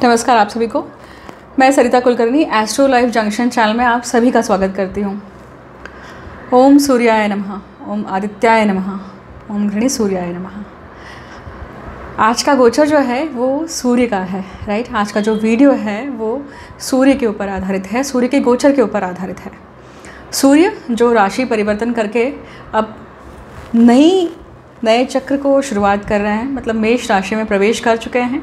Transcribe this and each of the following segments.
नमस्कार आप सभी को। मैं Sarita Kulkarni astro life junction channel में आप सभी का स्वागत करती हूँ। ओम सूर्याय नमः, ओम आदित्याय नमः, ओम घृणी सूर्याय नमः। आज का गोचर जो है वो सूर्य का है, राइट। आज का जो वीडियो है वो सूर्य के ऊपर आधारित है, सूर्य के गोचर के ऊपर आधारित है। सूर्य जो राशि परिवर्तन करके अब नए चक्र को शुरुआत कर रहे हैं, मतलब मेष राशि में प्रवेश कर चुके हैं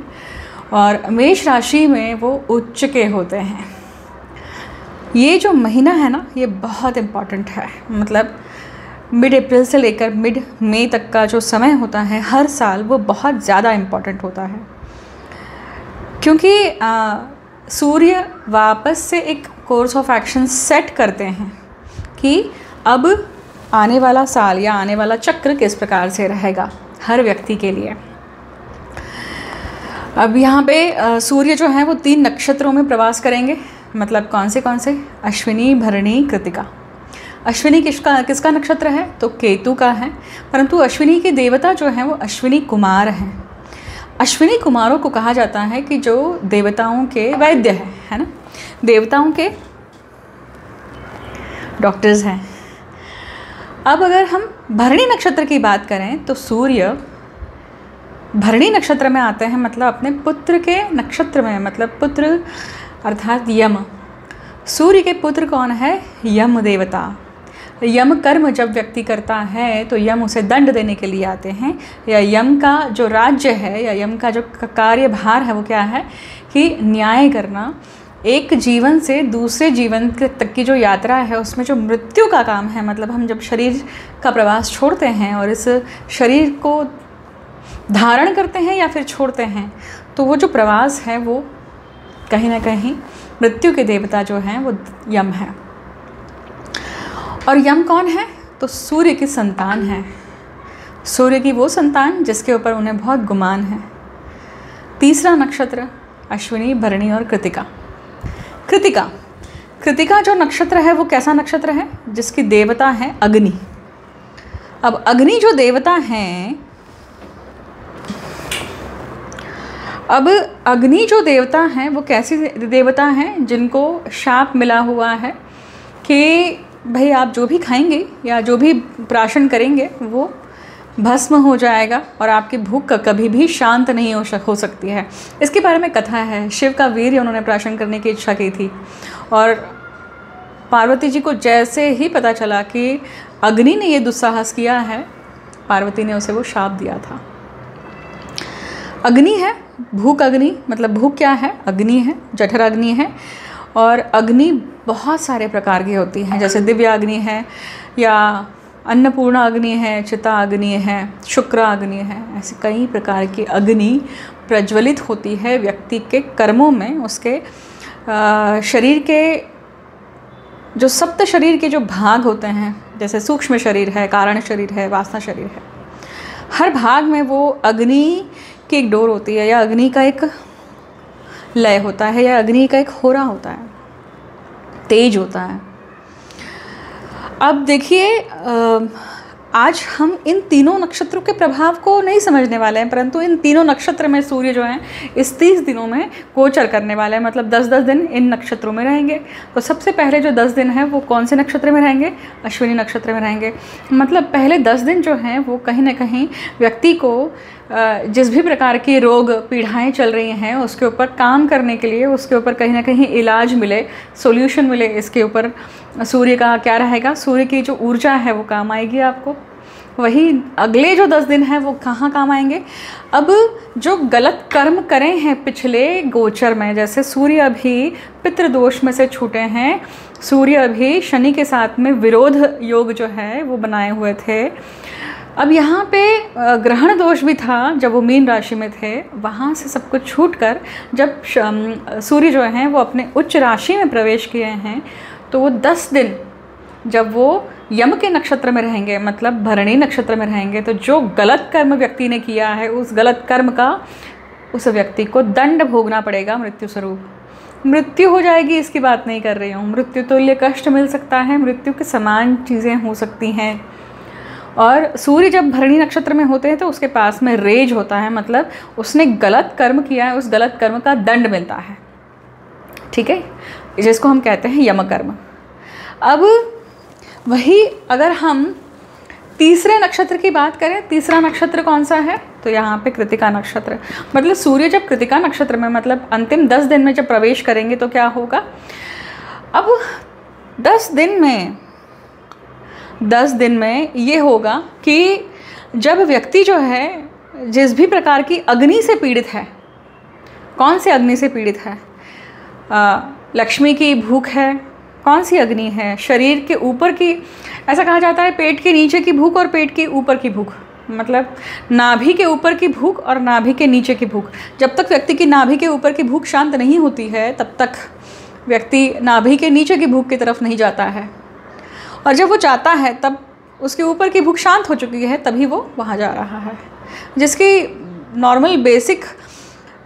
और मेष राशि में वो उच्च के होते हैं। ये जो महीना है ना, ये बहुत इम्पॉर्टेंट है। मतलब मिड अप्रैल से लेकर मिड मई तक का जो समय होता है हर साल, वो बहुत ज़्यादा इम्पॉर्टेंट होता है, क्योंकि सूर्य वापस से एक कोर्स ऑफ एक्शन सेट करते हैं कि अब आने वाला साल या आने वाला चक्र किस प्रकार से रहेगा हर व्यक्ति के लिए। अब यहाँ पे सूर्य जो है वो 3 नक्षत्रों में प्रवास करेंगे। मतलब कौन से? अश्विनी, भरणी, कृतिका। अश्विनी किसका नक्षत्र है? तो केतु का है, परंतु अश्विनी के देवता जो हैं वो अश्विनी कुमार हैं। अश्विनी कुमारों को कहा जाता है कि जो देवताओं के वैद्य है ना, देवताओं के डॉक्टर्स हैं। अब अगर हम भरणी नक्षत्र की बात करें तो सूर्य भरणी नक्षत्र में आते हैं, मतलब अपने पुत्र के नक्षत्र में, मतलब पुत्र अर्थात यम। सूर्य के पुत्र कौन है? यम देवता। यम कर्म जब व्यक्ति करता है तो यम उसे दंड देने के लिए आते हैं, या यम का जो राज्य है या यम का जो कार्यभार है वो क्या है कि न्याय करना। एक जीवन से दूसरे जीवन तक की जो यात्रा है उसमें जो मृत्यु का काम है, मतलब हम जब शरीर का प्रवास छोड़ते हैं और इस शरीर को धारण करते हैं या फिर छोड़ते हैं, तो वो जो प्रवास है वो कहीं ना कहीं मृत्यु के देवता जो हैं वो यम है। और यम कौन है? तो सूर्य की संतान है। सूर्य की वो संतान जिसके ऊपर उन्हें बहुत गुमान है। तीसरा नक्षत्र अश्विनी, भरणी और कृतिका। कृतिका जो नक्षत्र है वो कैसा नक्षत्र है? जिसकी देवता है अग्नि। अब अग्नि जो देवता हैं, वो कैसी देवता हैं? जिनको शाप मिला हुआ है कि भाई आप जो भी खाएंगे या जो भी प्राशन करेंगे वो भस्म हो जाएगा और आपकी भूख कभी भी शांत नहीं हो सकती है। इसके बारे में कथा है। शिव का वीर्य उन्होंने प्राशन करने की इच्छा की थी और पार्वती जी को जैसे ही पता चला कि अग्नि ने ये दुस्साहस किया है, पार्वती ने उसे वो शाप दिया था। अग्नि है, भूख अग्नि, मतलब भूख क्या है? अग्नि है, जठर अग्नि है। और अग्नि बहुत सारे प्रकार की होती हैं, जैसे दिव्य अग्नि है या अन्नपूर्णा अग्नि है, चिता अग्नि है, शुक्र अग्नि है। ऐसी कई प्रकार की अग्नि प्रज्वलित होती है व्यक्ति के कर्मों में। उसके शरीर के जो सप्त शरीर के जो भाग होते हैं, जैसे सूक्ष्म शरीर है, कारण शरीर है, वासना शरीर है, हर भाग में वो अग्नि की एक डोर होती है या अग्नि का एक लय होता है या अग्नि का एक होरा होता है, तेज होता है। अब देखिए, आज हम इन तीनों नक्षत्रों के प्रभाव को नहीं समझने वाले हैं, परंतु इन तीनों नक्षत्र में सूर्य जो हैं इस 30 दिनों में गोचर करने वाले हैं। मतलब 10-10 दिन इन नक्षत्रों में रहेंगे। तो सबसे पहले जो 10 दिन हैं वो कौन से नक्षत्र में रहेंगे? अश्विनी नक्षत्र में रहेंगे। मतलब पहले 10 दिन जो हैं वो कहीं ना कहीं व्यक्ति को जिस भी प्रकार की रोग पीड़ाएँ चल रही हैं उसके ऊपर काम करने के लिए, उसके ऊपर कहीं ना कहीं इलाज मिले, सॉल्यूशन मिले, इसके ऊपर सूर्य का क्या रहेगा? सूर्य की जो ऊर्जा है वो काम आएगी आपको। वही अगले जो 10 दिन हैं वो कहाँ काम आएंगे? अब जो गलत कर्म करें हैं पिछले गोचर में, जैसे सूर्य अभी पितृदोष में से छूटे हैं, सूर्य अभी शनि के साथ में विरोध योग जो है वो बनाए हुए थे। अब यहाँ पे ग्रहण दोष भी था जब वो मीन राशि में थे, वहाँ से सब कुछ छूट कर जब सूर्य जो हैं वो अपने उच्च राशि में प्रवेश किए हैं, तो वो 10 दिन जब वो यम के नक्षत्र में रहेंगे, मतलब भरणी नक्षत्र में रहेंगे, तो जो गलत कर्म व्यक्ति ने किया है उस गलत कर्म का उस व्यक्ति को दंड भोगना पड़ेगा मृत्यु स्वरूप। मृत्यु हो जाएगी इसकी बात नहीं कर रही हूँ, मृत्यु तुल्य कष्ट मिल सकता है, मृत्यु के समान चीज़ें हो सकती हैं। और सूर्य जब भरणी नक्षत्र में होते हैं तो उसके पास में रेज होता है, मतलब उसने गलत कर्म किया है, उस गलत कर्म का दंड मिलता है, ठीक है, जिसको हम कहते हैं यम कर्म। अब वही अगर हम तीसरे नक्षत्र की बात करें, तीसरा नक्षत्र कौन सा है, तो यहाँ पे कृतिका नक्षत्र। मतलब सूर्य जब कृतिका नक्षत्र में, मतलब अंतिम 10 दिन में जब प्रवेश करेंगे तो क्या होगा। अब 10 दिन में ये होगा कि जब व्यक्ति जो है जिस भी प्रकार की अग्नि से पीड़ित है, कौन सी अग्नि से पीड़ित है, लक्ष्मी की भूख है, कौन सी अग्नि है, शरीर के ऊपर की, ऐसा कहा जाता है पेट के नीचे की भूख और पेट के ऊपर की भूख, मतलब नाभि के ऊपर की भूख और नाभि के नीचे की भूख। जब तक व्यक्ति की नाभि के ऊपर की भूख शांत नहीं होती है तब तक व्यक्ति नाभि के नीचे की भूख की तरफ नहीं जाता है, और जब वो जाता है तब उसके ऊपर की भूख शांत हो चुकी है, तभी वो वहाँ जा रहा है। जिसकी नॉर्मल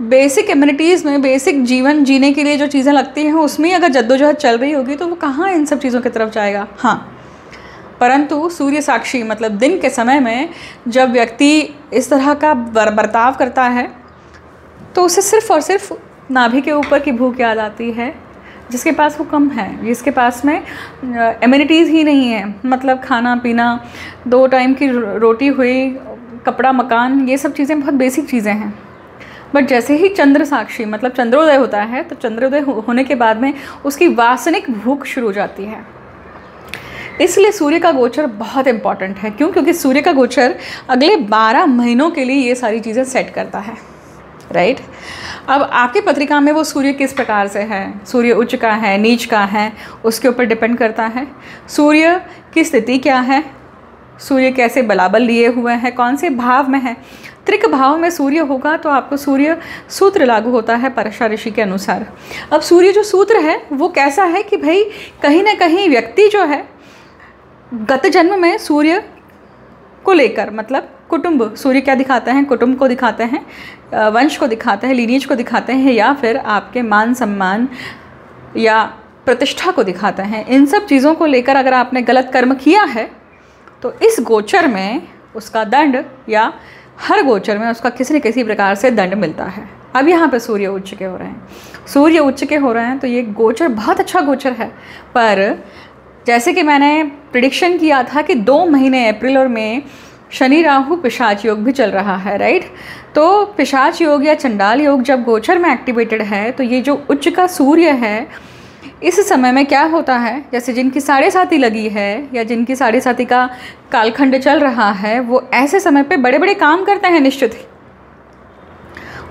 बेसिक इम्यूनिटीज़ में, बेसिक जीवन जीने के लिए जो चीज़ें लगती हैं उसमें अगर जद्दोजहद चल रही होगी तो वो कहाँ इन सब चीज़ों की तरफ जाएगा। हाँ, परंतु सूर्य साक्षी मतलब दिन के समय में जब व्यक्ति इस तरह का बर्ताव करता है तो उसे सिर्फ़ और सिर्फ नाभि के ऊपर की भूख याद आती है, जिसके पास वो कम है, जिसके पास में इम्यूनिटीज़ ही नहीं है, मतलब खाना पीना, 2 टाइम की रोटी हुई, कपड़ा मकान, ये सब चीज़ें बहुत बेसिक चीज़ें हैं। बट जैसे ही चंद्र साक्षी मतलब चंद्रोदय होता है तो चंद्रोदय होने के बाद में उसकी वासनिक भूख शुरू हो जाती है। इसलिए सूर्य का गोचर बहुत इम्पॉर्टेंट है। क्यों? क्योंकि सूर्य का गोचर अगले 12 महीनों के लिए ये सारी चीज़ें सेट करता है, राइट। अब आपकी पत्रिका में वो सूर्य किस प्रकार से है, सूर्य उच्च का है, नीच का है, उसके ऊपर डिपेंड करता है। सूर्य की स्थिति क्या है, सूर्य कैसे बलाबल लिए हुए हैं, कौन से भाव में है। त्रिक भाव में सूर्य होगा तो आपको सूर्य सूत्र लागू होता है परशा ऋषि के अनुसार। अब सूर्य जो सूत्र है वो कैसा है कि भाई कहीं ना कहीं व्यक्ति जो है गत जन्म में सूर्य को लेकर, मतलब कुटुंब, सूर्य क्या दिखाते हैं, कुटुंब को दिखाते हैं, वंश को दिखाते हैं, लीनियज को दिखाते हैं, या फिर आपके मान सम्मान या प्रतिष्ठा को दिखाते हैं। इन सब चीज़ों को लेकर अगर आपने गलत कर्म किया है तो इस गोचर में उसका दंड, या हर गोचर में उसका किसी न किसी प्रकार से दंड मिलता है। अब यहाँ पे सूर्य उच्च के हो रहे हैं, सूर्य उच्च के हो रहे हैं तो ये गोचर बहुत अच्छा गोचर है। पर जैसे कि मैंने प्रिडिक्शन किया था कि 2 महीने अप्रैल और मई शनि राहु पिशाच योग भी चल रहा है, राइट। तो पिशाच योग या चंडाल योग जब गोचर में एक्टिवेटेड है तो ये जो उच्च का सूर्य है, इस समय में क्या होता है, जैसे जिनकी 7.5 लगी है या जिनकी 7.5 का कालखंड चल रहा है, वो ऐसे समय पे बड़े बड़े काम करते हैं, निश्चित ही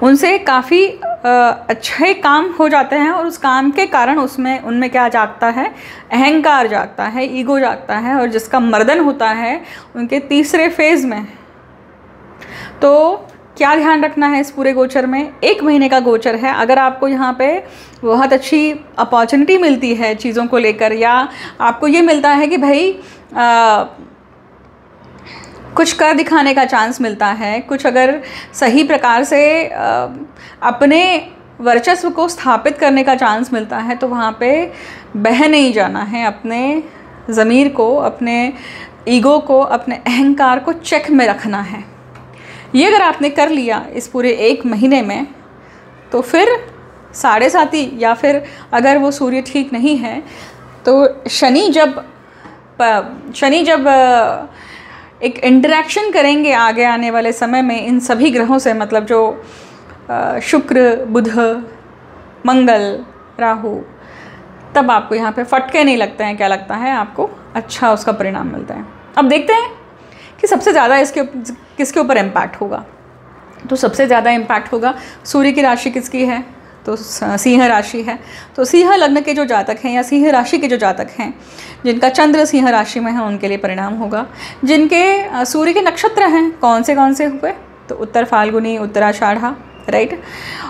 उनसे काफ़ी अच्छे काम हो जाते हैं, और उस काम के कारण उनमें क्या जागता है, अहंकार जागता है, ईगो जागता है, और जिसका मर्दन होता है उनके तीसरे फेज़ में। तो क्या ध्यान रखना है इस पूरे गोचर में, 1 महीने का गोचर है। अगर आपको यहाँ पे बहुत अच्छी अपॉर्चुनिटी मिलती है चीज़ों को लेकर, या आपको ये मिलता है कि भाई कुछ कर दिखाने का चांस मिलता है, कुछ अगर सही प्रकार से अपने वर्चस्व को स्थापित करने का चांस मिलता है, तो वहाँ पे बह नहीं जाना है, अपने ज़मीर को, अपने ईगो को, अपने अहंकार को चेक में रखना है। ये अगर आपने कर लिया इस पूरे 1 महीने में, तो फिर 7.5, या फिर अगर वो सूर्य ठीक नहीं है तो शनि जब एक इंटरेक्शन करेंगे आगे आने वाले समय में इन सभी ग्रहों से, मतलब जो शुक्र, बुध, मंगल, राहु, तब आपको यहाँ पे फटके नहीं लगते हैं, क्या लगता है आपको, अच्छा उसका परिणाम मिलता है। अब देखते हैं कि सबसे ज़्यादा किसके ऊपर इम्पैक्ट होगा। तो सबसे ज़्यादा इम्पैक्ट होगा, सूर्य की राशि किसकी है, तो सिंह राशि है। तो सिंह लग्न के जो जातक हैं या सिंह राशि के जो जातक हैं जिनका चंद्र सिंह राशि में है, उनके लिए परिणाम होगा। जिनके सूर्य के नक्षत्र हैं, कौन से हुए, तो उत्तर फाल्गुनी, उत्तराषाढ़ा, राइट,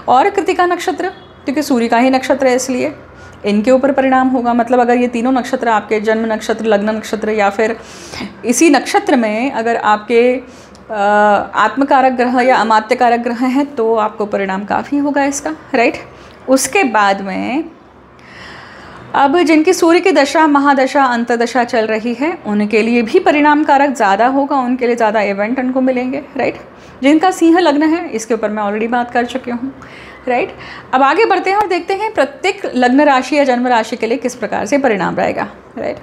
और कृतिका नक्षत्र, क्योंकि सूर्य का ही नक्षत्र है इसलिए इनके ऊपर परिणाम होगा। मतलब अगर ये तीनों नक्षत्र आपके जन्म नक्षत्र, लग्न नक्षत्र, या फिर इसी नक्षत्र में अगर आपके आत्मकारक ग्रह या अमात्यकारक ग्रह हैं तो आपको परिणाम काफ़ी होगा इसका, राइट। उसके बाद में अब जिनकी सूर्य की दशा, महादशा, अंतर्दशा चल रही है उनके लिए भी परिणाम कारक ज़्यादा होगा, उनके लिए ज़्यादा इवेंट उनको मिलेंगे, राइट। जिनका सिंह लग्न है इसके ऊपर मैं ऑलरेडी बात कर चुकी हूँ, राइट। अब आगे बढ़ते हैं और देखते हैं प्रत्येक लग्न राशि या जन्म राशि के लिए किस प्रकार से परिणाम रहेगा, राइट।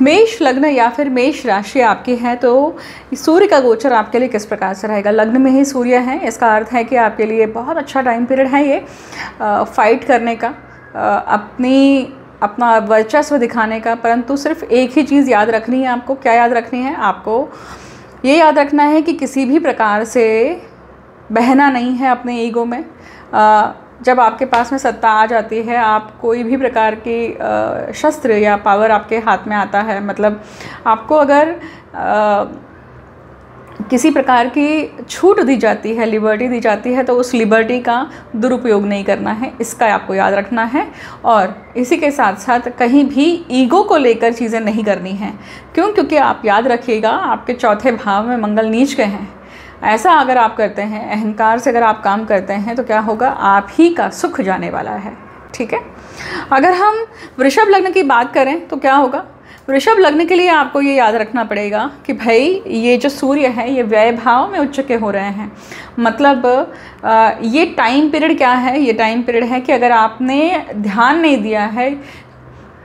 मेष लग्न या फिर मेष राशि आपकी है तो सूर्य का गोचर आपके लिए किस प्रकार से रहेगा। लग्न में ही सूर्य है, इसका अर्थ है कि आपके लिए बहुत अच्छा टाइम पीरियड है ये फाइट करने का, अपना वर्चस्व दिखाने का। परंतु सिर्फ एक ही चीज़ याद रखनी है आपको। क्या याद रखनी है आपको? ये याद रखना है कि किसी भी प्रकार से बहना नहीं है अपने ईगो में। जब आपके पास में सत्ता आ जाती है, आप कोई भी प्रकार की शस्त्र या पावर आपके हाथ में आता है, मतलब आपको अगर किसी प्रकार की छूट दी जाती है, लिबर्टी दी जाती है, तो उस लिबर्टी का दुरुपयोग नहीं करना है, इसका आपको याद रखना है। और इसी के साथ साथ कहीं भी ईगो को लेकर चीज़ें नहीं करनी हैं। क्यों? क्योंकि आप याद रखिएगा आपके चौथे भाव में मंगल नीच के हैं। ऐसा अगर आप करते हैं, अहंकार से अगर आप काम करते हैं, तो क्या होगा? आप ही का सुख जाने वाला है, ठीक है। अगर हम वृषभ लग्न की बात करें तो क्या होगा? वृषभ लग्न के लिए आपको ये याद रखना पड़ेगा कि भाई ये जो सूर्य है ये व्यय भाव में उच्च के हो रहे हैं। मतलब ये टाइम पीरियड क्या है? ये टाइम पीरियड है कि अगर आपने ध्यान नहीं दिया है,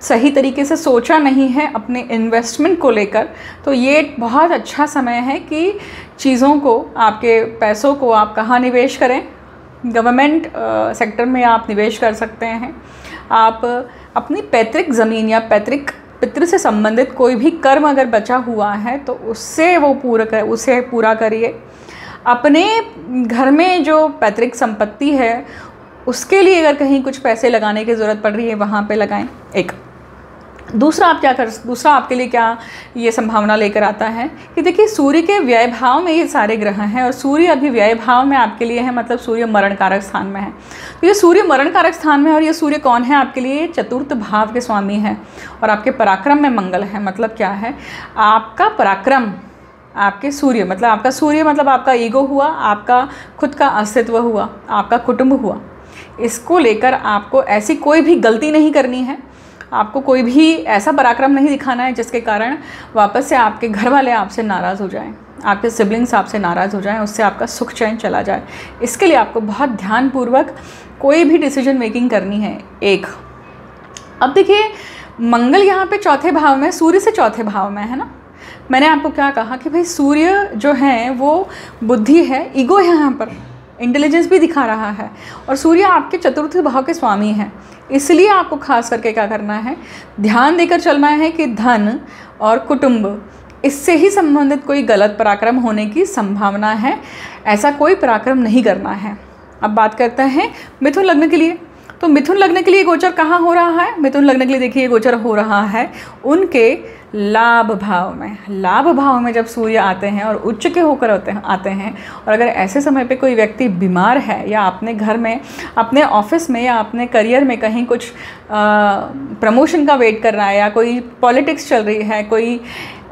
सही तरीके से सोचा नहीं है अपने इन्वेस्टमेंट को लेकर, तो ये बहुत अच्छा समय है कि चीज़ों को, आपके पैसों को आप कहाँ निवेश करें। गवर्नमेंट सेक्टर में आप निवेश कर सकते हैं। आप अपनी पैतृक ज़मीन या पितृ से संबंधित कोई भी कर्म अगर बचा हुआ है तो उसे पूरा करिए। अपने घर में जो पैतृक संपत्ति है उसके लिए अगर कहीं कुछ पैसे लगाने की ज़रूरत पड़ रही है, वहाँ पे लगाएं। एक दूसरा आपके लिए क्या ये संभावना लेकर आता है कि देखिए सूर्य के व्यय भाव में ये सारे ग्रह हैं और सूर्य अभी व्यय भाव में आपके लिए है, मतलब सूर्य मरण कारक स्थान में है। तो ये सूर्य मरण कारक स्थान में, और ये सूर्य कौन है आपके लिए? चतुर्थ भाव के स्वामी है और आपके पराक्रम में मंगल है। मतलब क्या है? आपका पराक्रम, आपके सूर्य मतलब आपका ईगो हुआ, आपका खुद का अस्तित्व हुआ, आपका कुटुंब हुआ। इसको लेकर आपको ऐसी कोई भी गलती नहीं करनी है। आपको कोई भी ऐसा पराक्रम नहीं दिखाना है जिसके कारण वापस से आपके घर वाले आपसे नाराज़ हो जाएं, आपके सिबलिंग्स आपसे नाराज़ हो जाएं, उससे आपका सुख चैन चला जाए। इसके लिए आपको बहुत ध्यानपूर्वक कोई भी डिसीजन मेकिंग करनी है। एक अब देखिए मंगल यहाँ पे चौथे भाव में, सूर्य से चौथे भाव में है ना। मैंने आपको क्या कहा कि भाई सूर्य जो है वो बुद्धि है, ईगो है, यहाँ पर इंटेलिजेंस भी दिखा रहा है, और सूर्य आपके चतुर्थ भाव के स्वामी हैं। इसलिए आपको खास करके क्या करना है? ध्यान देकर चलना है कि धन और कुटुंब, इससे ही संबंधित कोई गलत पराक्रम होने की संभावना है। ऐसा कोई पराक्रम नहीं करना है। अब बात करते हैं मिथुन लग्न के लिए। तो मिथुन लग्न के लिए गोचर कहाँ हो रहा है? मिथुन लग्न के लिए देखिए गोचर हो रहा है उनके लाभ भाव में। लाभ भाव में जब सूर्य आते हैं और उच्च के होकर आते हैं, और अगर ऐसे समय पे कोई व्यक्ति बीमार है या अपने घर में, अपने ऑफिस में या अपने करियर में कहीं कुछ प्रमोशन का वेट कर रहा है, या कोई पॉलिटिक्स चल रही है, कोई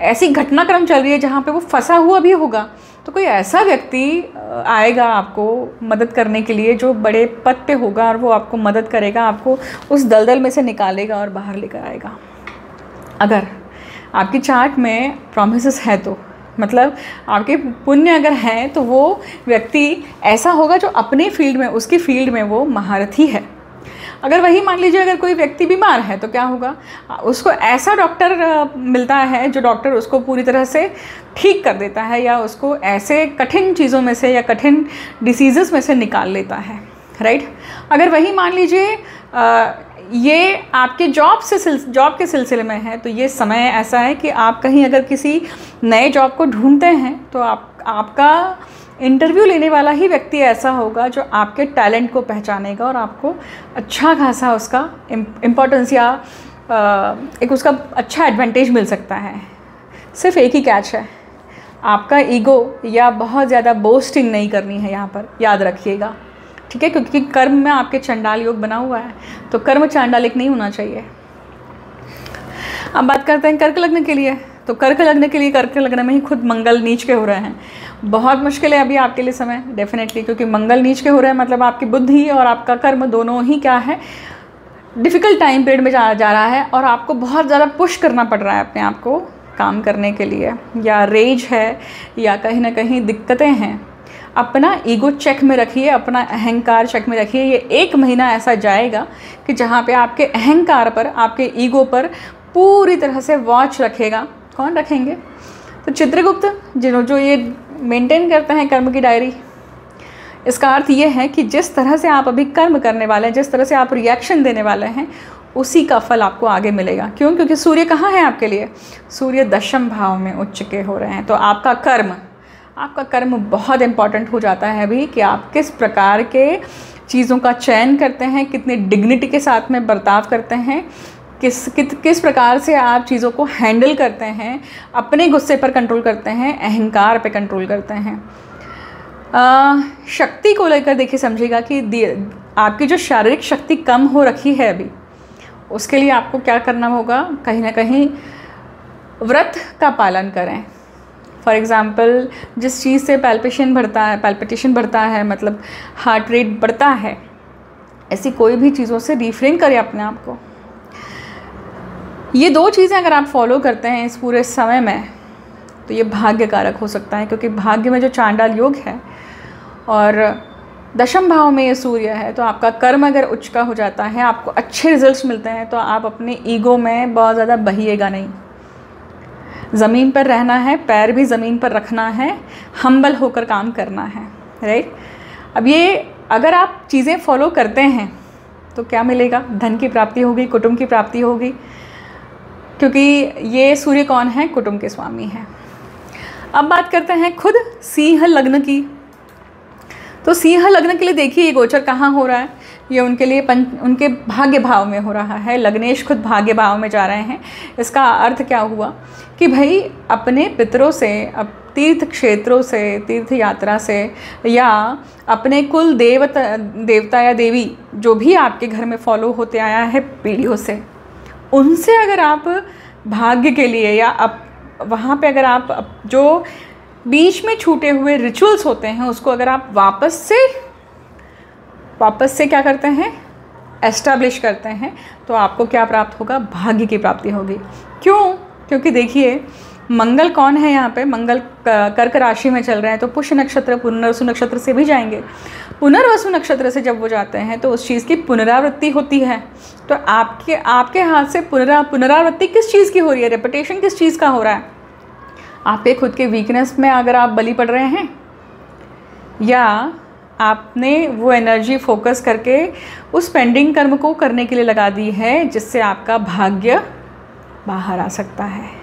ऐसी घटनाक्रम चल रही है जहाँ पे वो फंसा हुआ भी होगा, तो कोई ऐसा व्यक्ति आएगा आपको मदद करने के लिए जो बड़े पद पे होगा, और वो आपको मदद करेगा, आपको उस दलदल में से निकालेगा और बाहर लेकर आएगा। अगर आपकी चार्ट में प्रॉमिसेस है तो, मतलब आपके पुण्य अगर हैं, तो वो व्यक्ति ऐसा होगा जो अपने फील्ड में, उसकी फील्ड में वो महारथी है। अगर वही मान लीजिए अगर कोई व्यक्ति बीमार है तो क्या होगा? उसको ऐसा डॉक्टर मिलता है जो डॉक्टर उसको पूरी तरह से ठीक कर देता है, या उसको ऐसे कठिन चीज़ों में से या कठिन डिसीज़ेस में से निकाल लेता है, राइट। अगर वही मान लीजिए ये आपके जॉब के सिलसिले में है, तो ये समय ऐसा है कि आप कहीं अगर किसी नए जॉब को ढूंढते हैं तो आपका इंटरव्यू लेने वाला ही व्यक्ति ऐसा होगा जो आपके टैलेंट को पहचानेगा और आपको अच्छा खासा उसका इम्पोर्टेंस या एक उसका अच्छा एडवांटेज मिल सकता है। सिर्फ एक ही कैच है, आपका ईगो या बहुत ज़्यादा बोस्टिंग नहीं करनी है यहाँ पर, याद रखिएगा, ठीक है। क्योंकि कर्म में आपके चंडाल योग बना हुआ है, तो कर्म चांडालिक नहीं होना चाहिए। अब बात करते हैं कर्क लग्न के लिए। तो कर्क लग्न के लिए, कर्क लग्न में ही खुद मंगल नीच के हो रहे हैं, बहुत मुश्किल है अभी आपके लिए समय डेफिनेटली, क्योंकि मंगल नीच के हो रहे हैं मतलब आपकी बुद्धि और आपका कर्म दोनों ही क्या है, डिफ़िकल्ट टाइम पीरियड में जा रहा है, और आपको बहुत ज़्यादा पुश करना पड़ रहा है अपने आप को काम करने के लिए, या रेज है या कहीं ना कहीं दिक्कतें हैं। अपना ईगो चेक में रखिए, अपना अहंकार चेक में रखिए। ये 1 महीना ऐसा जाएगा कि जहाँ पे आपके अहंकार पर, आपके ईगो पर पूरी तरह से वॉच रखेगा। कौन रखेंगे? तो चित्रगुप्त जो ये मेंटेन करते हैं कर्म की डायरी। इसका अर्थ ये है कि जिस तरह से आप अभी कर्म करने वाले हैं, जिस तरह से आप रिएक्शन देने वाले हैं, उसी का फल आपको आगे मिलेगा। क्यों? क्योंकि सूर्य कहाँ है आपके लिए? सूर्य 10वें भाव में उच्च के हो रहे हैं। तो आपका कर्म बहुत इम्पॉर्टेंट हो जाता है अभी, कि आप किस प्रकार के चीज़ों का चयन करते हैं, कितनी डिग्निटी के साथ में बर्ताव करते हैं, किस प्रकार से आप चीज़ों को हैंडल करते हैं, अपने गुस्से पर कंट्रोल करते हैं, अहंकार पे कंट्रोल करते हैं। शक्ति को लेकर देखिए, समझिएगा कि आपकी जो शारीरिक शक्ति कम हो रखी है अभी, उसके लिए आपको क्या करना होगा, कहीं ना कहीं व्रत का पालन करें। फॉर एग्ज़ाम्पल, जिस चीज़ से पैल्पिटेशन बढ़ता है, मतलब हार्ट रेट बढ़ता है, ऐसी कोई भी चीज़ों से रिफ्रेन करें अपने आप को। ये 2 चीज़ें अगर आप फॉलो करते हैं इस पूरे समय में, तो ये भाग्यकारक हो सकता है, क्योंकि भाग्य में जो चांडाल योग है और 10वें भाव में ये सूर्य है, तो आपका कर्म अगर उच्च का हो जाता है, आपको अच्छे रिजल्ट्स मिलते हैं, तो आप अपने ईगो में बहुत ज़्यादा बहिएगा नहीं। ज़मीन पर रहना है, पैर भी ज़मीन पर रखना है, हम्बल होकर काम करना है, राइट। अब ये अगर आप चीज़ें फॉलो करते हैं तो क्या मिलेगा? धन की प्राप्ति होगी, कुटुंब की प्राप्ति होगी, क्योंकि ये सूर्य कौन है? कुटुंब के स्वामी हैं। अब बात करते हैं खुद सिंह लग्न की। तो सिंह लग्न के लिए देखिए ये गोचर कहाँ हो रहा है, ये उनके लिए उनके भाग्य भाव में हो रहा है। लग्नेश खुद भाग्य भाव में जा रहे हैं। इसका अर्थ क्या हुआ कि भाई अपने पितरों से, अब तीर्थ क्षेत्रों से, तीर्थ यात्रा से, या अपने कुल देवता या देवी जो भी आपके घर में फॉलो होते आया है पीढ़ियों से, उनसे अगर आप भाग्य के लिए, या वहाँ पे अगर आप जो बीच में छूटे हुए रिचुअल्स होते हैं उसको अगर आप वापस से क्या करते हैं, एस्टैब्लिश करते हैं, तो आपको क्या प्राप्त होगा? भाग्य की प्राप्ति होगी। क्यों? क्योंकि देखिए मंगल कौन है यहाँ पे? मंगल कर्क राशि में चल रहे हैं, तो पुष्य नक्षत्र, पुनर्वसु नक्षत्र से भी जाएंगे। पुनर्वसु नक्षत्र से जब वो जाते हैं तो उस चीज़ की पुनरावृत्ति होती है। तो आपके हाथ से पुनरावृत्ति किस चीज़ की हो रही है? रेपिटेशन किस चीज़ का हो रहा है? आपके खुद के वीकनेस में अगर आप बलि पड़ रहे हैं, या आपने वो एनर्जी फोकस करके उस पेंडिंग कर्म को करने के लिए लगा दी है, जिससे आपका भाग्य बाहर आ सकता है।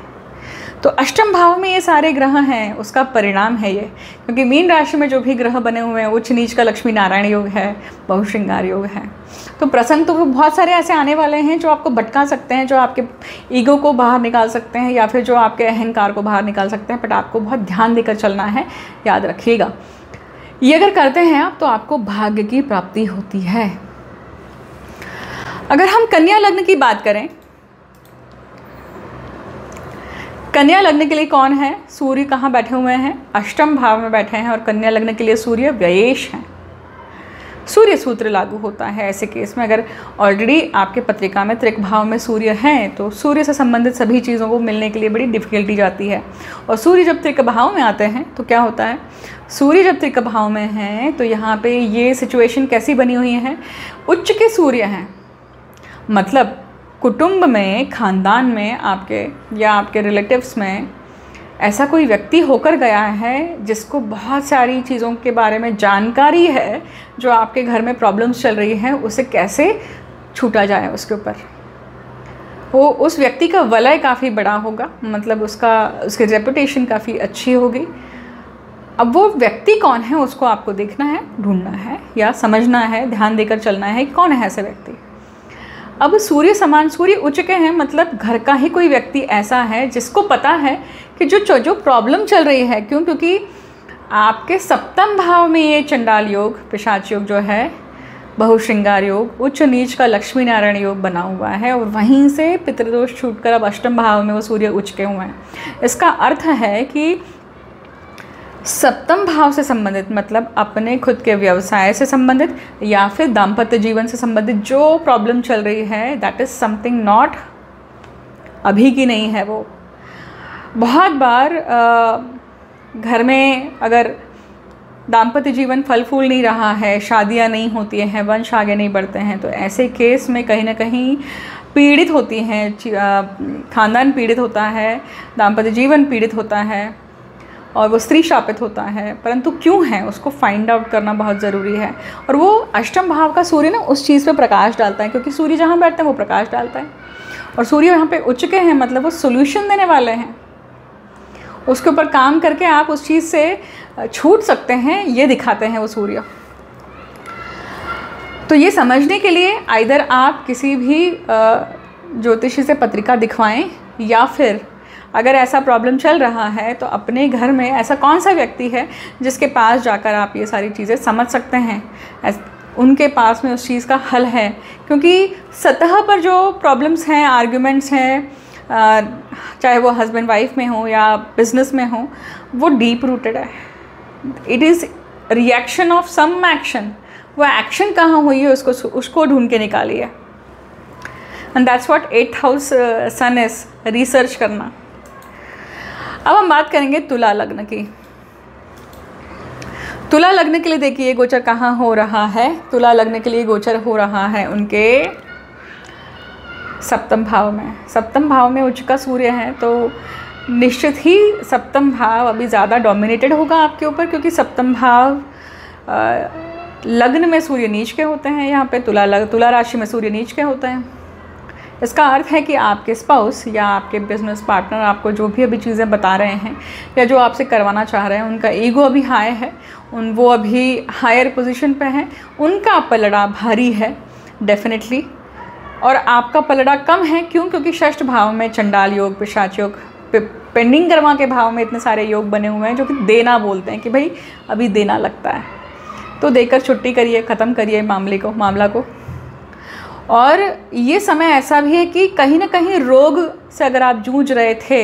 तो 8वें भाव में ये सारे ग्रह हैं, उसका परिणाम है ये। क्योंकि मीन राशि में जो भी ग्रह बने हुए हैं, उच्च नीच का लक्ष्मी नारायण योग है, बहुश्रृंगार योग है। तो प्रसंग तो बहुत सारे ऐसे आने वाले हैं जो आपको भटका सकते हैं, जो आपके ईगो को बाहर निकाल सकते हैं, या फिर जो आपके अहंकार को बाहर निकाल सकते हैं। बट आपको बहुत ध्यान देकर चलना है, याद रखिएगा। ये अगर करते हैं आप, तो आपको भाग्य की प्राप्ति होती है। अगर हम कन्या लग्न की बात करें, कन्या लग्न के लिए कौन है? सूर्य कहाँ बैठे हुए हैं? 8वें भाव में बैठे हैं, और कन्या लग्न के लिए सूर्य व्ययेश हैं। सूर्य सूत्र लागू होता है ऐसे केस में। अगर ऑलरेडी आपके पत्रिका में त्रिक भाव में सूर्य हैं, तो सूर्य से संबंधित सभी चीज़ों को मिलने के लिए बड़ी डिफिकल्टी जाती है। और सूर्य जब त्रिक भाव में आते हैं तो क्या होता है? सूर्य जब त्रिक भाव में हैं तो यहाँ पे ये सिचुएशन कैसी बनी हुई है? उच्च के सूर्य हैं, मतलब कुटुंब में, खानदान में आपके, या आपके रिलेटिव्स में ऐसा कोई व्यक्ति होकर गया है जिसको बहुत सारी चीज़ों के बारे में जानकारी है, जो आपके घर में प्रॉब्लम्स चल रही हैं, उसे कैसे छूटा जाए उसके ऊपर। वो उस व्यक्ति का वलय काफ़ी बड़ा होगा, मतलब उसकी रेपुटेशन काफ़ी अच्छी होगी। अब वो व्यक्ति कौन है उसको आपको देखना है, ढूंढना है, या समझना है, ध्यान देकर चलना है कि कौन है ऐसे व्यक्ति। अब सूर्य समान, सूर्य उच्च के हैं, मतलब घर का ही कोई व्यक्ति ऐसा है जिसको पता है कि जो प्रॉब्लम चल रही है। क्यों? क्योंकि आपके 7वें भाव में ये चंडाल योग, पिशाच योग जो है बहुश्रृंगार योग, उच्च नीच का लक्ष्मी नारायण योग बना हुआ है और वहीं से पितृदोष छूटकर अब अष्टम भाव में वो सूर्य उच्च के हुए हैं। इसका अर्थ है कि सप्तम भाव से संबंधित, मतलब अपने खुद के व्यवसाय से संबंधित या फिर दाम्पत्य जीवन से संबंधित जो प्रॉब्लम चल रही है, दैट इज़ समथिंग नॉट अभी की नहीं है। वो बहुत बार घर में अगर दाम्पत्य जीवन फल फूल नहीं रहा है, शादियां नहीं होती हैं, वंश आगे नहीं बढ़ते हैं, तो ऐसे केस में कहीं ना कहीं पीड़ित होती हैं, खानदान पीड़ित होता है, दाम्पत्य जीवन पीड़ित होता है और वो स्त्री शापित होता है। परंतु क्यों है उसको फाइंड आउट करना बहुत ज़रूरी है। और वो अष्टम भाव का सूर्य ना उस चीज़ पे प्रकाश डालता है, क्योंकि सूर्य जहाँ बैठते हैं वो प्रकाश डालता है और सूर्य यहाँ पे उच्च के हैं, मतलब वो सोल्यूशन देने वाले हैं। उसके ऊपर काम करके आप उस चीज़ से छूट सकते हैं, ये दिखाते हैं वो सूर्य। तो ये समझने के लिए आइदर आप किसी भी ज्योतिषी से पत्रिका दिखवाएं या फिर अगर ऐसा प्रॉब्लम चल रहा है तो अपने घर में ऐसा कौन सा व्यक्ति है जिसके पास जाकर आप ये सारी चीज़ें समझ सकते हैं, उनके पास में उस चीज़ का हल है। क्योंकि सतह पर जो प्रॉब्लम्स हैं, आर्ग्यूमेंट्स हैं, चाहे वो हस्बैंड वाइफ में हो या बिजनेस में हो, वो डीप रूटेड है। It is reaction of some action. वो एक्शन कहाँ हुई है उसको ढूंढ के निकालिए। And that's what 8th house sun is, research करना। अब हम बात करेंगे तुला लग्न की। तुला लग्न के लिए देखिए गोचर कहाँ हो रहा है। तुला लग्न के लिए गोचर हो रहा है उनके सप्तम भाव में। सप्तम भाव में उच्च का सूर्य है, तो निश्चित ही सप्तम भाव अभी ज़्यादा डोमिनेटेड होगा आपके ऊपर, क्योंकि सप्तम भाव लग्न में सूर्य नीच के होते हैं। यहाँ पे तुला राशि में सूर्य नीच के होते हैं। इसका अर्थ है कि आपके स्पाउस या आपके बिजनेस पार्टनर आपको जो भी अभी चीज़ें बता रहे हैं या जो आपसे करवाना चाह रहे हैं, उनका ईगो अभी हाई है, वो अभी हायर पोजीशन पे हैं, उनका पलड़ा भारी है डेफिनेटली, और आपका पलड़ा कम है। क्यों? क्योंकि षष्ठ भाव में चंडाल योग, पिशाच योग, पेंडिंग कर्मा के भाव में इतने सारे योग बने हुए हैं जो कि देना बोलते हैं कि भाई अभी देना लगता है, तो देकर छुट्टी करिए, ख़त्म करिए मामला को। और ये समय ऐसा भी है कि कहीं ना कहीं रोग से अगर आप जूझ रहे थे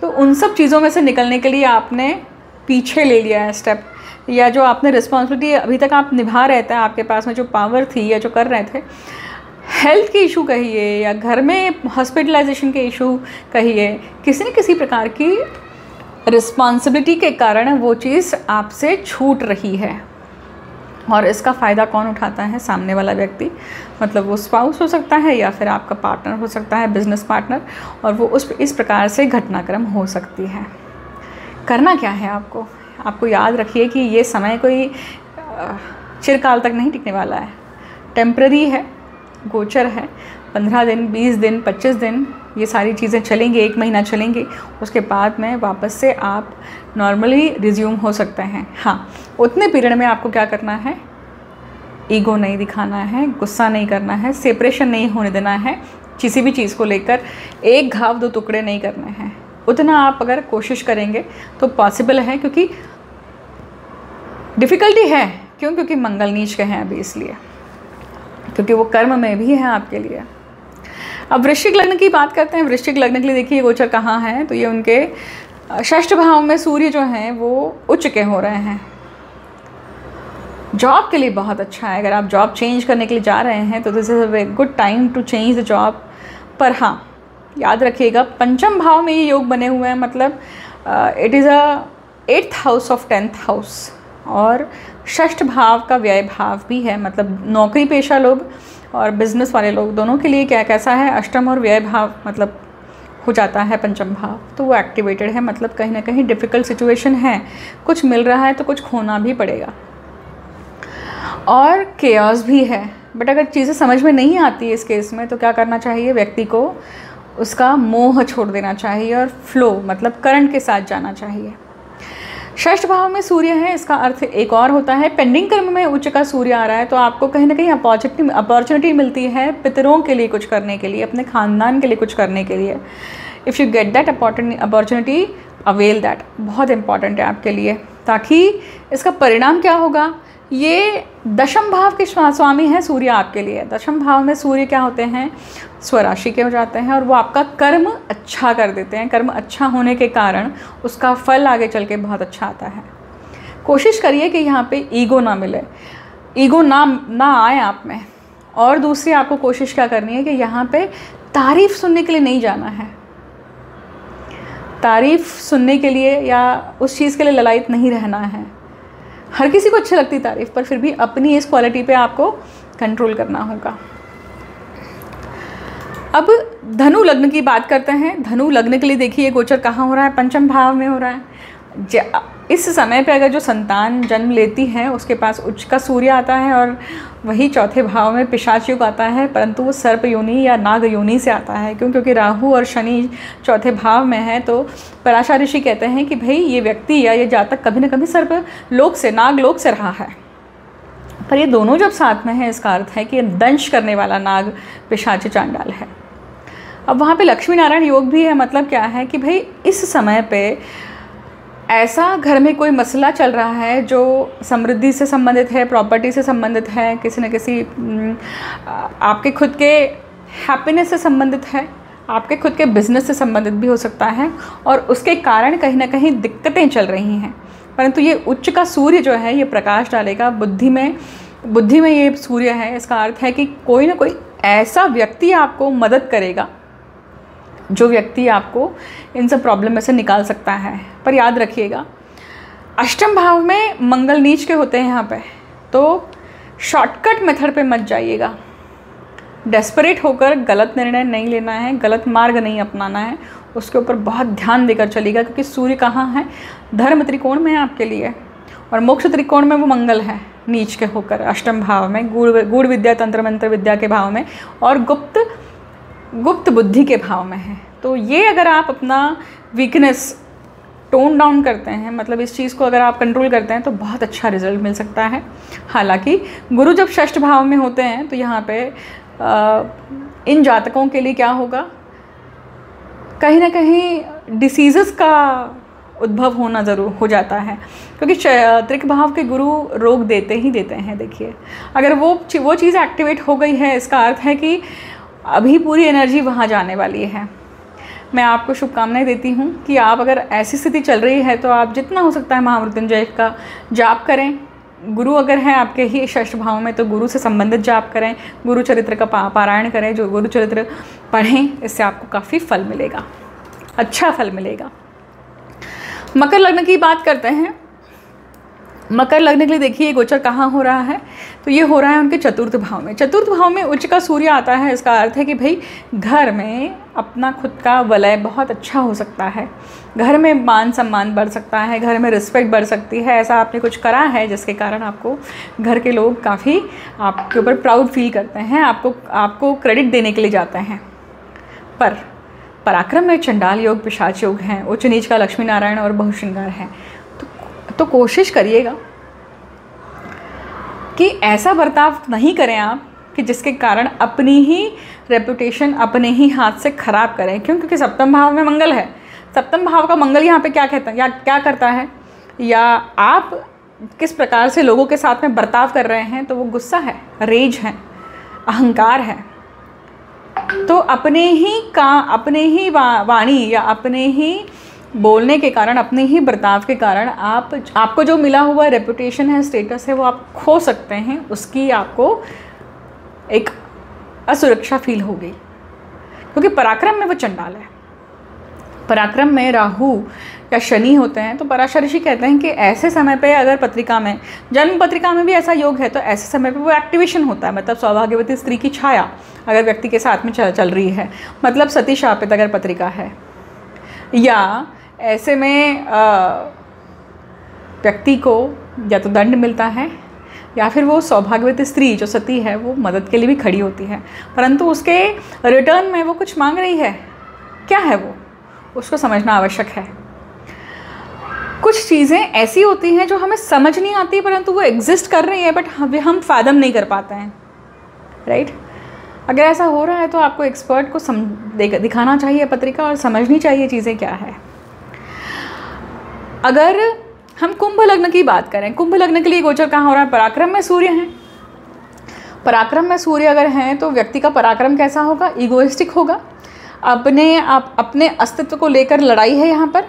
तो उन सब चीज़ों में से निकलने के लिए आपने पीछे ले लिया है स्टेप, या जो आपने रिस्पॉन्सिबिलिटी अभी तक आप निभा रहे थे, आपके पास में जो पावर थी या जो कर रहे थे, हेल्थ के इशू कहिए या घर में हॉस्पिटलाइजेशन के इशू कहिए, किसी न किसी प्रकार की रिस्पॉन्सिबिलिटी के कारण वो चीज़ आपसे छूट रही है। और इसका फ़ायदा कौन उठाता है? सामने वाला व्यक्ति, मतलब वो स्पाउस हो सकता है या फिर आपका पार्टनर हो सकता है, बिजनेस पार्टनर, और वो इस प्रकार से घटनाक्रम हो सकती है। करना क्या है आपको याद रखिए कि ये समय कोई चिरकाल तक नहीं टिकने वाला है, टेम्पररी है, गोचर है। 15 दिन, 20 दिन, 25 दिन ये सारी चीज़ें चलेंगी, 1 महीना चलेंगी, उसके बाद में वापस से आप नॉर्मली रिज्यूम हो सकते हैं। हाँ, उतने पीरियड में आपको क्या करना है? ईगो नहीं दिखाना है, गुस्सा नहीं करना है, सेपरेशन नहीं होने देना है, किसी भी चीज़ को लेकर एक घाव 2 टुकड़े नहीं करने हैं। उतना आप अगर कोशिश करेंगे तो पॉसिबल है, क्योंकि डिफ़िकल्टी है। क्यों? क्योंकि मंगल नीच के हैं अभी, इसलिए, क्योंकि वो कर्म में भी है आपके लिए। अब वृश्चिक लग्न की बात करते हैं। वृश्चिक लग्न के लिए देखिए गोचर कहाँ है, तो ये उनके षष्ठ भाव में सूर्य जो हैं वो उच्च के हो रहे हैं। जॉब के लिए बहुत अच्छा है। अगर आप जॉब चेंज करने के लिए जा रहे हैं तो this is a very good time to change the job. पर हाँ, याद रखिएगा पंचम भाव में ये योग बने हुए हैं, मतलब it is a 8th house of 10th house, और षष्ठ भाव का व्यय भाव भी है। मतलब नौकरी पेशा लोग और बिजनेस वाले लोग दोनों के लिए क्या कैसा है? अष्टम और व्यय भाव मतलब हो जाता है पंचम भाव, तो वो एक्टिवेटेड है। मतलब कहीं ना कहीं डिफ़िकल्ट सिचुएशन है, कुछ मिल रहा है तो कुछ खोना भी पड़ेगा, और केओस भी है। बट अगर चीज़ें समझ में नहीं आती है इस केस में, तो क्या करना चाहिए? व्यक्ति को उसका मोह छोड़ देना चाहिए और फ्लो, मतलब करंट के साथ जाना चाहिए। षष्ठ भाव में सूर्य है, इसका अर्थ एक और होता है, पेंडिंग कर्म में उच्च का सूर्य आ रहा है, तो आपको कहीं ना कहीं अपॉर्चुनिटी मिलती है पितरों के लिए कुछ करने के लिए, अपने खानदान के लिए कुछ करने के लिए। If you get that opportunity, avail that. बहुत इंपॉर्टेंट है आपके लिए, ताकि इसका परिणाम क्या होगा? ये दशम भाव के स्वामी हैं सूर्य आपके लिए। दशम भाव में सूर्य क्या होते हैं, स्वराशि के हो जाते हैं और वो आपका कर्म अच्छा कर देते हैं। कर्म अच्छा होने के कारण उसका फल आगे चल के बहुत अच्छा आता है। कोशिश करिए कि यहाँ पे ईगो ना मिले, ईगो ना आए आप में। और दूसरी आपको कोशिश क्या करनी है कि यहाँ पे तारीफ़ सुनने के लिए नहीं जाना है। तारीफ़ सुनने के लिए या उस चीज़ के लिए ललायत नहीं रहना है। हर किसी को अच्छी लगती तारीफ़, पर फिर भी अपनी इस क्वालिटी पे आपको कंट्रोल करना होगा। अब धनु लग्न की बात करते हैं। धनु लग्न के लिए देखिए गोचर कहाँ हो रहा है, पंचम भाव में हो रहा है। इस समय पे अगर जो संतान जन्म लेती है उसके पास उच्च का सूर्य आता है और वही चौथे भाव में पिशाच युग आता है, परंतु वो सर्प योनि या नाग योनि से आता है। क्योंकि राहु और शनि चौथे भाव में है, तो पराशर ऋषि कहते हैं कि भाई ये व्यक्ति या ये जातक कभी न कभी सर्प लोक से, नाग लोक से रहा है। पर ये दोनों जब साथ में है, इसका अर्थ है कि दंश करने वाला नाग पिशाच चांडाल है। अब वहाँ पे लक्ष्मी नारायण योग भी है। मतलब क्या है कि भाई इस समय पे ऐसा घर में कोई मसला चल रहा है जो समृद्धि से संबंधित है, प्रॉपर्टी से संबंधित है, किसी न किसी आपके खुद के हैप्पीनेस से संबंधित है, आपके खुद के बिजनेस से संबंधित भी हो सकता है और उसके कारण कहीं ना कहीं दिक्कतें चल रही हैं। परंतु ये उच्च का सूर्य जो है ये प्रकाश डालेगा बुद्धि में ये सूर्य है। इसका अर्थ है कि कोई ना कोई ऐसा व्यक्ति आपको मदद करेगा जो व्यक्ति आपको इन सब प्रॉब्लम में से निकाल सकता है। पर याद रखिएगा अष्टम भाव में मंगल नीच के होते हैं यहाँ पे, तो शॉर्टकट मेथड पे मत जाइएगा। डेस्परेट होकर गलत निर्णय नहीं लेना है, गलत मार्ग नहीं अपनाना है, उसके ऊपर बहुत ध्यान देकर चलिएगा। क्योंकि सूर्य कहाँ है, धर्म त्रिकोण में है आपके लिए और मोक्ष त्रिकोण में वो मंगल है नीच के होकर अष्टम भाव में, गूढ़ विद्या तंत्र मंत्र विद्या के भाव में और गुप्त बुद्धि के भाव में है। तो ये अगर आप अपना वीकनेस टोन डाउन करते हैं, मतलब इस चीज़ को अगर आप कंट्रोल करते हैं तो बहुत अच्छा रिजल्ट मिल सकता है। हालांकि गुरु जब षष्ठ भाव में होते हैं तो यहाँ पे इन जातकों के लिए क्या होगा, कहीं ना कहीं डिसीज़ेस का उद्भव होना ज़रूर हो जाता है। क्योंकि त्रिक भाव के गुरु रोग देते ही देते हैं। देखिए अगर वो चीज़ एक्टिवेट हो गई है, इसका अर्थ है कि अभी पूरी एनर्जी वहाँ जाने वाली है। मैं आपको शुभकामनाएं देती हूँ कि आप अगर ऐसी स्थिति चल रही है तो आप जितना हो सकता है महामृत्युंजय का जाप करें। गुरु अगर है आपके ही षष्ठ भाव में तो गुरु से संबंधित जाप करें, गुरु चरित्र का पारायण करें, जो गुरु चरित्र पढ़ें, इससे आपको काफ़ी फल मिलेगा, अच्छा फल मिलेगा। मकर लग्न की बात करते हैं। मकर लग्न के लिए देखिए गोचर कहाँ हो रहा है, तो ये हो रहा है उनके चतुर्थ भाव में। चतुर्थ भाव में उच्च का सूर्य आता है। इसका अर्थ है कि भाई घर में अपना खुद का वलय बहुत अच्छा हो सकता है, घर में मान सम्मान बढ़ सकता है, घर में रिस्पेक्ट बढ़ सकती है। ऐसा आपने कुछ करा है जिसके कारण आपको घर के लोग काफ़ी आपके ऊपर प्राउड फील करते हैं, आपको क्रेडिट देने के लिए जाते हैं। पर पराक्रम में चंडाल योग, पिशाच योग हैं, उच्च नीच का लक्ष्मी नारायण और बहुश्रृंगार है। तो कोशिश करिएगा कि ऐसा बर्ताव नहीं करें आप कि जिसके कारण अपनी ही रेपुटेशन अपने ही हाथ से ख़राब करें। क्योंकि सप्तम भाव में मंगल है। सप्तम भाव का मंगल यहाँ पे क्या कहता है या क्या करता है, या आप किस प्रकार से लोगों के साथ में बर्ताव कर रहे हैं, तो वो गुस्सा है, रेज है, अहंकार है। तो अपने ही वाणी या अपने ही बोलने के कारण, अपने ही बर्ताव के कारण आपको जो मिला हुआ रेपुटेशन है, स्टेटस है, वो आप खो सकते हैं। उसकी आपको एक असुरक्षा फील होगी। क्योंकि पराक्रम में वो चंडाल है, पराक्रम में राहु या शनि होते हैं। तो पराशर ऋषि कहते हैं कि ऐसे समय पे अगर पत्रिका में, जन्म पत्रिका में भी ऐसा योग है, तो ऐसे समय पे वो एक्टिवेशन होता है। मतलब सौभाग्यवती स्त्री की छाया अगर व्यक्ति के साथ में चल रही है, मतलब सती शापित अगर पत्रिका है, या ऐसे में व्यक्ति को या तो दंड मिलता है या फिर वो सौभाग्यवती स्त्री जो सती है वो मदद के लिए भी खड़ी होती है, परंतु उसके रिटर्न में वो कुछ मांग रही है। क्या है वो, उसको समझना आवश्यक है। कुछ चीज़ें ऐसी होती हैं जो हमें समझ नहीं आती, परंतु वो एग्जिस्ट कर रही है, बट हम फादम नहीं कर पाते हैं, राइट। अगर ऐसा हो रहा है तो आपको एक्सपर्ट को दिखाना चाहिए पत्रिका और समझनी चाहिए चीज़ें क्या है। अगर हम कुंभ लग्न की बात करें, कुंभ लग्न के लिए गोचर कहाँ हो रहा है? पराक्रम में सूर्य हैं। पराक्रम में सूर्य अगर हैं तो व्यक्ति का पराक्रम कैसा होगा? ईगोइस्टिक होगा, अपने अस्तित्व को लेकर लड़ाई है यहाँ पर।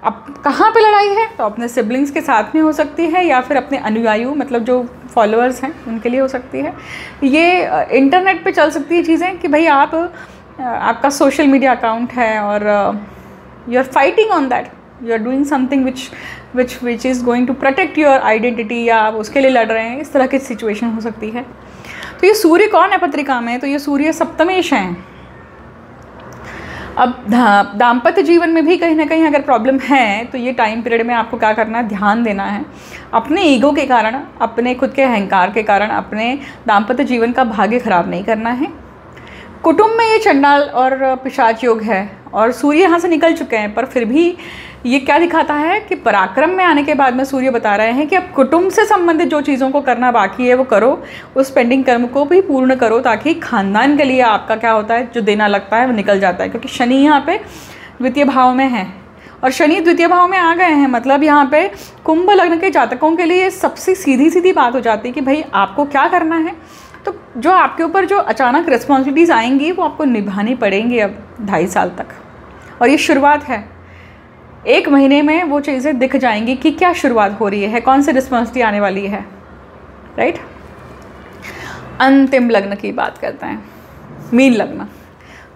अब कहाँ पे लड़ाई है? तो अपने सिबलिंग्स के साथ में हो सकती है, या फिर अपने अनुयायी मतलब जो फॉलोअर्स हैं उनके लिए हो सकती है। ये इंटरनेट पे चल सकती है चीज़ें कि भाई आपका सोशल मीडिया अकाउंट है और you are fighting on that, you are doing something which is going to protect your identity, या आप उसके लिए लड़ रहे हैं। इस तरह की सिचुएशन हो सकती है। तो ये सूर्य कौन है पत्रिका में? तो ये सूर्य सप्तमेश हैं। अब दाम्पत्य जीवन में भी कहीं ना कहीं अगर प्रॉब्लम है तो ये टाइम पीरियड में आपको क्या करना है? ध्यान देना है। अपने ईगो के कारण, अपने खुद के अहंकार के कारण अपने दाम्पत्य जीवन का भाग्य खराब नहीं करना है। कुटुंब में ये चंडाल और पिशाच योग है और सूर्य यहाँ से निकल चुके हैं, पर फिर भी ये क्या दिखाता है कि पराक्रम में आने के बाद में सूर्य बता रहे हैं कि अब कुटुंब से संबंधित जो चीज़ों को करना बाकी है वो करो, उस पेंडिंग कर्म को भी पूर्ण करो, ताकि खानदान के लिए आपका क्या होता है, जो देना लगता है वो निकल जाता है। क्योंकि शनि यहाँ पे द्वितीय भाव में है और शनि द्वितीय भाव में आ गए हैं, मतलब यहाँ पे कुंभ लग्न के जातकों के लिए सबसे सीधी बात हो जाती है कि भाई आपको क्या करना है। तो जो आपके ऊपर जो अचानक रिस्पॉन्सिबिलिटीज़ आएंगी वो आपको निभानी पड़ेंगी अब 2.5 साल तक, और ये शुरुआत है। 1 महीने में वो चीज़ें दिख जाएंगी कि क्या शुरुआत हो रही है, कौन सी रिस्पॉन्सिबिलिटी आने वाली है, राइट। अंतिम लग्न की बात करते हैं, मीन लग्न।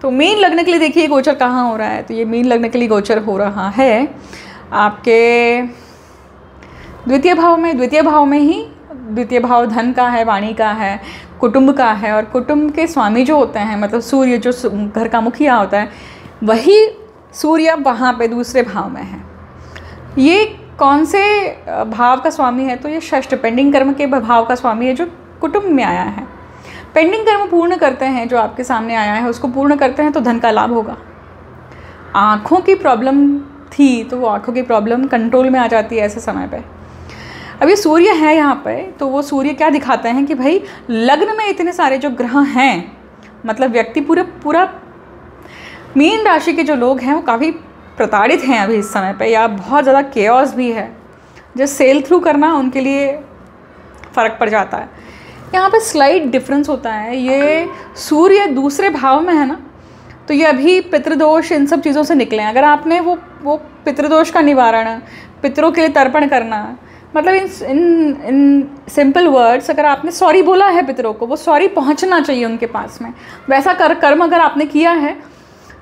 तो मीन लग्न के लिए देखिए गोचर कहाँ हो रहा है? तो ये मीन लग्न के लिए गोचर हो रहा है आपके द्वितीय भाव में। द्वितीय भाव में ही, द्वितीय भाव धन का है, वाणी का है, कुटुंब का है, और कुटुंब के स्वामी जो होते हैं मतलब सूर्य जो घर का मुखिया होता है, वही सूर्य वहाँ पे दूसरे भाव में है। ये कौन से भाव का स्वामी है? तो ये षष्ठ पेंडिंग कर्म के भाव का स्वामी है जो कुटुंब में आया है। पेंडिंग कर्म पूर्ण करते हैं, जो आपके सामने आया है उसको पूर्ण करते हैं तो धन का लाभ होगा। आँखों की प्रॉब्लम थी तो वो आँखों की प्रॉब्लम कंट्रोल में आ जाती है ऐसे समय पे। अब ये सूर्य है यहाँ पे, तो वो सूर्य क्या दिखाते हैं कि भाई लग्न में इतने सारे जो ग्रह हैं, मतलब व्यक्ति पूरा मीन राशि के जो लोग हैं वो काफ़ी प्रताड़ित हैं अभी इस समय पे, या बहुत ज़्यादा केओस भी है। जो सेल थ्रू करना उनके लिए फ़र्क पड़ जाता है। यहाँ पे स्लाइट डिफरेंस होता है। ये सूर्य दूसरे भाव में है ना, तो ये अभी पितृदोष इन सब चीज़ों से निकले हैं। अगर आपने वो पितृदोष का निवारण, पितरों के लिए तर्पण करना, मतलब इन सिंपल वर्ड्स, अगर आपने सॉरी बोला है पितरों को, वो सॉरी पहुंचना चाहिए उनके पास में, वैसा कर्म अगर आपने किया है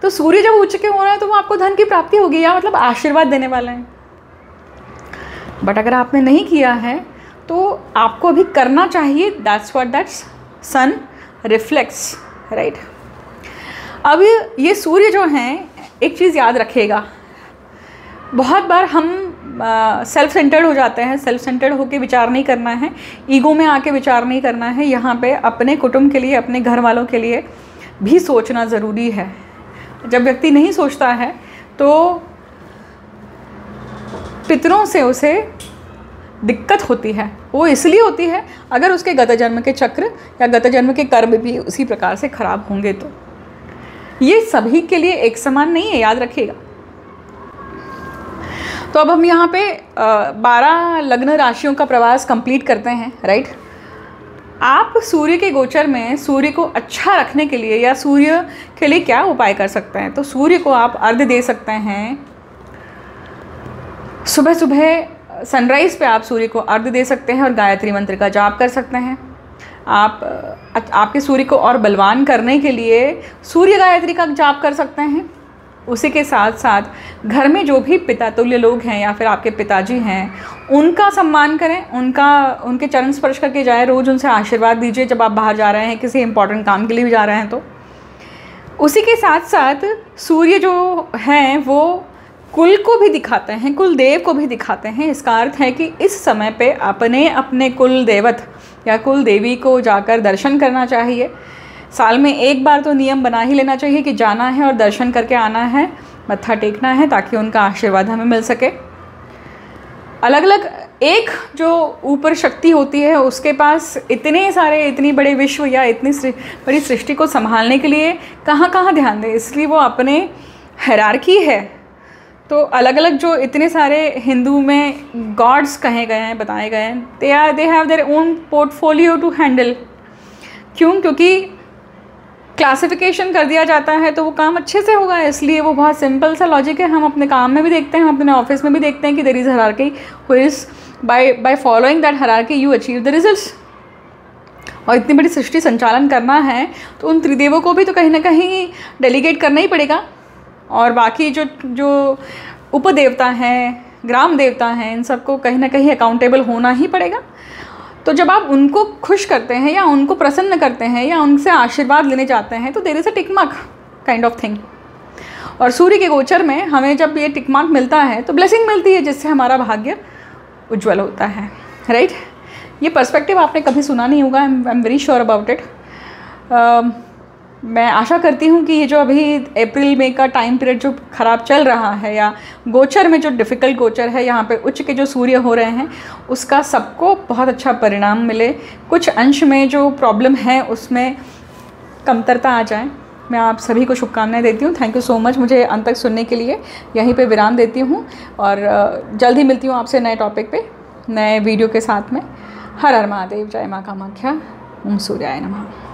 तो सूर्य जब उच्च के हो रहा है तो वो आपको धन की प्राप्ति होगी, या मतलब आशीर्वाद देने वाला है। बट अगर आपने नहीं किया है तो आपको अभी करना चाहिए। That's what that sun reflects, right. अब ये सूर्य जो हैं, एक चीज़ याद रखिएगा, बहुत बार हम सेल्फ सेंटर्ड हो जाते हैं। सेल्फ सेंटर्ड होकर विचार नहीं करना है, ईगो में आके विचार नहीं करना है। यहाँ पे अपने कुटुंब के लिए, अपने घर वालों के लिए भी सोचना ज़रूरी है। जब व्यक्ति नहीं सोचता है तो पितरों से उसे दिक्कत होती है। वो इसलिए होती है अगर उसके गत जन्म के चक्र या गत जन्म के कर्म भी उसी प्रकार से खराब होंगे। तो ये सभी के लिए एक समान नहीं है, याद रखिएगा। तो अब हम यहाँ पे 12 लग्न राशियों का प्रवास कंप्लीट करते हैं, राइट। आप सूर्य के गोचर में सूर्य को अच्छा रखने के लिए या सूर्य के लिए क्या उपाय कर सकते हैं? तो सूर्य को आप अर्घ्य दे सकते हैं। सुबह सुबह सनराइज़ पे आप सूर्य को अर्घ्य दे सकते हैं और गायत्री मंत्र का जाप कर सकते हैं। आपके सूर्य को और बलवान करने के लिए सूर्य गायत्री का जाप कर सकते हैं। उसी के साथ साथ घर में जो भी पिता तुल्य लोग हैं या फिर आपके पिताजी हैं, उनका सम्मान करें, उनके चरण स्पर्श करके जाएं, रोज़ उनसे आशीर्वाद दीजिए जब आप बाहर जा रहे हैं, किसी इंपॉर्टेंट काम के लिए भी जा रहे हैं। तो उसी के साथ साथ सूर्य जो हैं वो कुल को भी दिखाते हैं, कुल देव को भी दिखाते हैं। इसका अर्थ है कि इस समय पे अपने कुल देवत या कुल देवी को जाकर दर्शन करना चाहिए। साल में एक बार तो नियम बना ही लेना चाहिए कि जाना है और दर्शन करके आना है, मत्था टेकना है, ताकि उनका आशीर्वाद हमें मिल सके। अलग अलग एक जो ऊपर शक्ति होती है उसके पास इतनी बड़े विश्व या इतनी बड़ी सृष्टि को संभालने के लिए कहाँ ध्यान दें, इसलिए वो अपने हायरार्की है तो अलग अलग जो इतने सारे हिंदू में गॉड्स कहे गए हैं, बताए गए हैं, they have their own portfolio to handle. क्यों? क्योंकि क्लासिफिकेशन कर दिया जाता है तो वो काम अच्छे से होगा, इसलिए वो बहुत सिंपल सा लॉजिक है। हम अपने काम में भी देखते हैं, हम अपने ऑफिस में भी देखते हैं कि there is hierarchy, who is by following that hierarchy you achieve the results. और इतनी बड़ी सृष्टि संचालन करना है तो उन त्रिदेवों को भी तो कहीं ना कहीं डेलीगेट करना ही पड़ेगा। और बाकी जो उपदेवता हैं, ग्राम देवता हैं, इन सबको कहीं ना कहीं अकाउंटेबल होना ही पड़ेगा। तो जब आप उनको खुश करते हैं या उनको प्रसन्न करते हैं या उनसे आशीर्वाद लेने जाते हैं तो there is a tick mark kind of thing. और सूर्य के गोचर में हमें जब ये टिक मार्क मिलता है तो ब्लेसिंग मिलती है, जिससे हमारा भाग्य उज्ज्वल होता है, राइट। ये पर्सपेक्टिव आपने कभी सुना नहीं होगा, I am very sure about it. मैं आशा करती हूँ कि ये जो अभी अप्रैल मई का टाइम पीरियड जो ख़राब चल रहा है, या गोचर में जो डिफ़िकल्ट गोचर है, यहाँ पे उच्च के जो सूर्य हो रहे हैं, उसका सबको बहुत अच्छा परिणाम मिले। कुछ अंश में जो प्रॉब्लम है उसमें कमतरता आ जाए। मैं आप सभी को शुभकामनाएं देती हूँ। थैंक यू सो मच मुझे अंत तक सुनने के लिए। यहीं पे विराम देती हूँ और जल्द ही मिलती हूँ आपसे नए टॉपिक पे, नए वीडियो के साथ में। हर हर महादेव, जय माँ कामाख्या, ओम सूर्याय नमः।